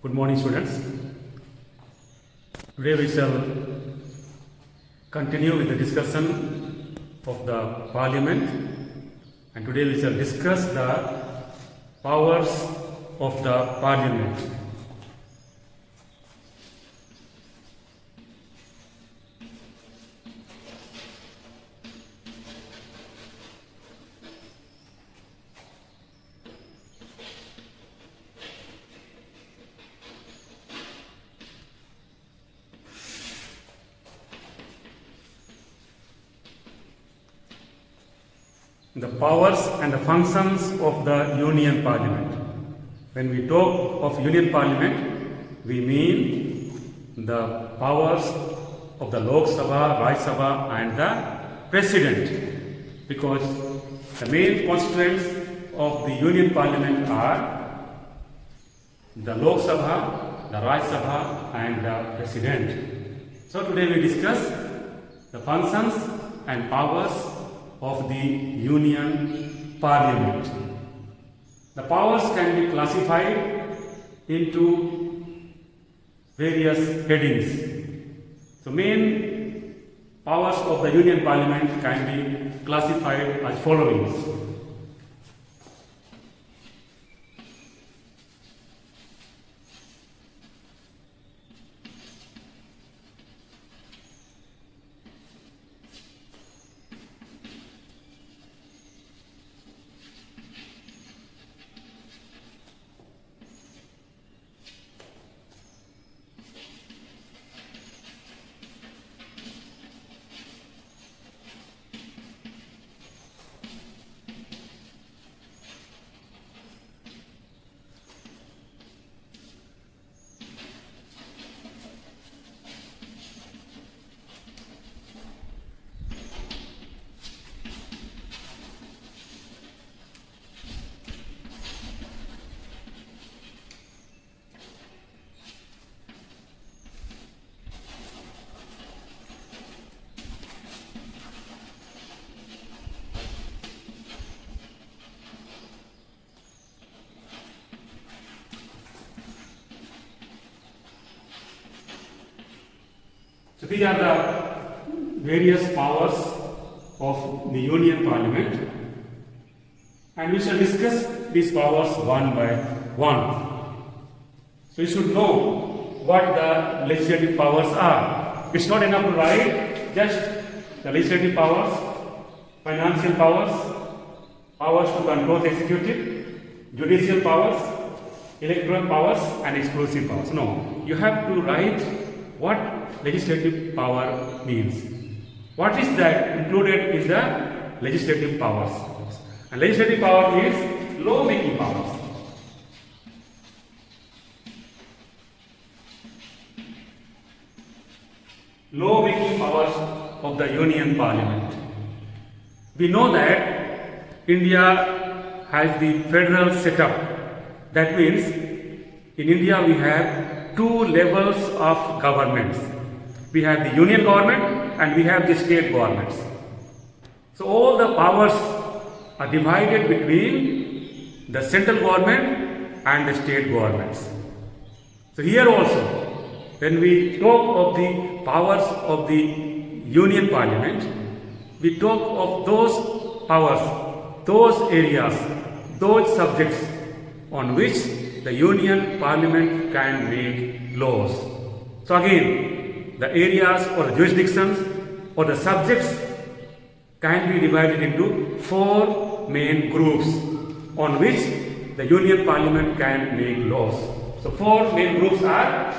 Good morning, students. Today we shall continue with the discussion of the Parliament, and today we shall discuss the powers of the Parliament. The powers and the functions of the Union Parliament. When we talk of Union Parliament, we mean the powers of the Lok Sabha, Rajya Sabha and the President, because the main constituents of the Union Parliament are the Lok Sabha, the Rajya Sabha and the President. So today we discuss the functions and powers of the Union Parliament. The powers can be classified into various headings. So main powers of the Union Parliament can be classified as follows. So these are the various powers of the Union Parliament, and we shall discuss these powers one by one. So you should know what the legislative powers are. It's not enough to write just the legislative powers, financial powers, powers to control the executive, judicial powers, electoral powers and exclusive powers. No, you have to write what legislative power means. What is that included in the legislative powers? And legislative power is law-making powers. Law-making powers of the Union Parliament. We know that India has the federal setup. That means in India we have two levels of governments. We have the union government and we have the state governments. So all the powers are divided between the central government and the state governments. So here also, when we talk of the powers of the Union Parliament, we talk of those powers, those areas, those subjects on which the Union Parliament can make laws. So again, the areas or the jurisdictions or the subjects can be divided into four main groups on which the Union Parliament can make laws. So four main groups are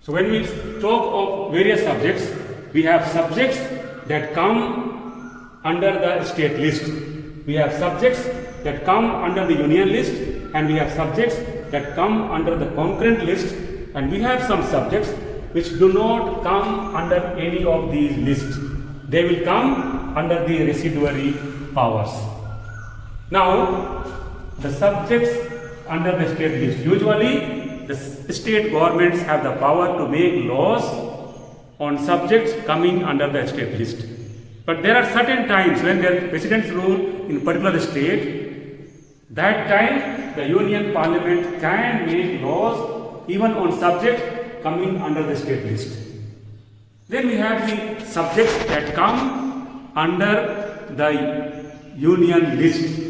So when we talk of various subjects, we have subjects that come under the state list. We have subjects that come under the union list, and we have subjects that come under the concurrent list, and we have some subjects which do not come under any of these lists. They will come under the residuary powers. Now, the subjects under the state list. Usually, the state governments have the power to make laws on subjects coming under the state list. But there are certain times when there is president's rule in particular state. That time, the Union Parliament can make laws even on subjects coming under the state list. Then we have the subjects that come under the Union list.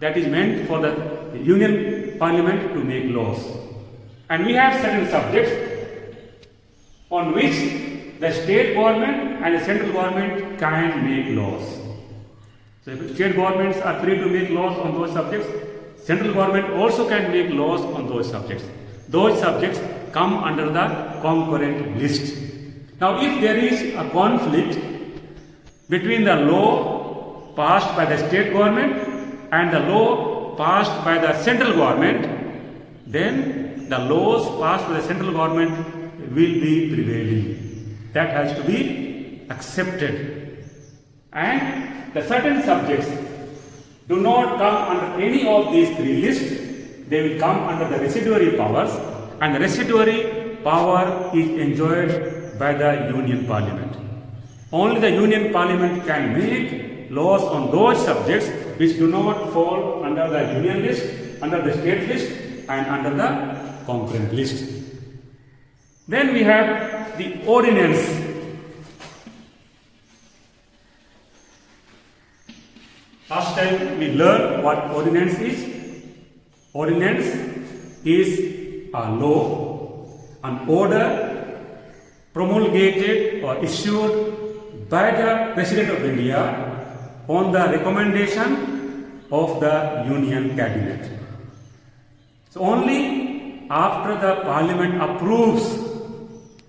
That is meant for the Union Parliament to make laws. And we have certain subjects on which the state government and the central government can make laws. So if state governments are free to make laws on those subjects, central government also can make laws on those subjects. Those subjects come under the concurrent list. Now if there is a conflict between the law passed by the state government and the law passed by the central government, then the laws passed by the central government will be prevailing. That has to be accepted. And the certain subjects do not come under any of these three lists. They will come under the residuary powers, and the residuary power is enjoyed by the Union Parliament. Only the Union Parliament can make laws on those subjects which do not fall under the union list, under the state list, and under the concurrent list. Then we have the ordinance. Last time we learned what ordinance is. Ordinance is a law, an order promulgated or issued by the President of India on the recommendation of the Union Cabinet. So only after the Parliament approves,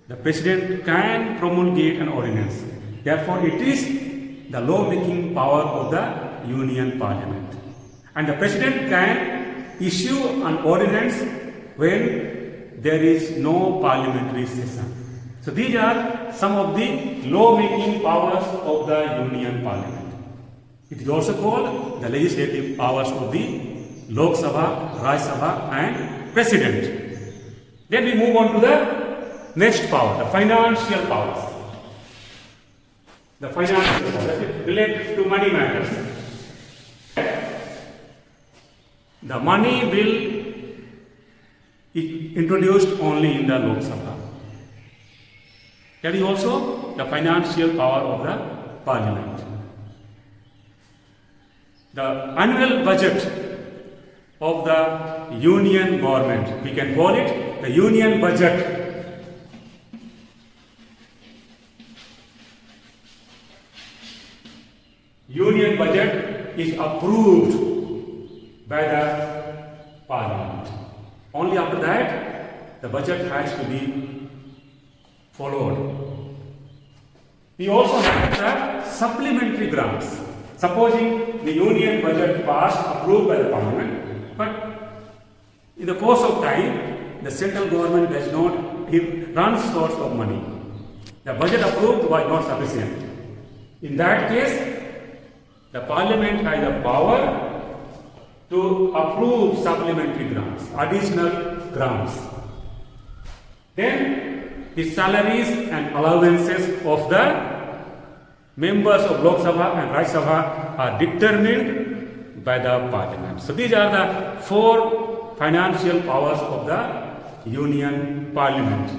the President can promulgate an ordinance. Therefore, it is the law-making power of the Union Parliament. And the President can issue an ordinance when there is no parliamentary session. So these are some of the law-making powers of the Union Parliament. It is also called the legislative powers of the Lok Sabha, Rajya Sabha and President. Then we move on to the next power, the financial powers. The financial powers that is related to money matters. The money bill is introduced only in the Lok Sabha. That is also the financial power of the Parliament. The annual budget of the Union government, we can call it the Union budget. Union budget is approved by the Parliament. Only after that, the budget has to be followed. We also have the supplementary grants. Supposing the Union budget passed, approved by the Parliament, but in the course of time, the central government does not run source of money. The budget approved was not sufficient. In that case, the Parliament has the power to approve supplementary grants, additional grants. Then the salaries and allowances of the members of Lok Sabha and Rajya Sabha are determined by the Parliament. So these are the four financial powers of the Union Parliament.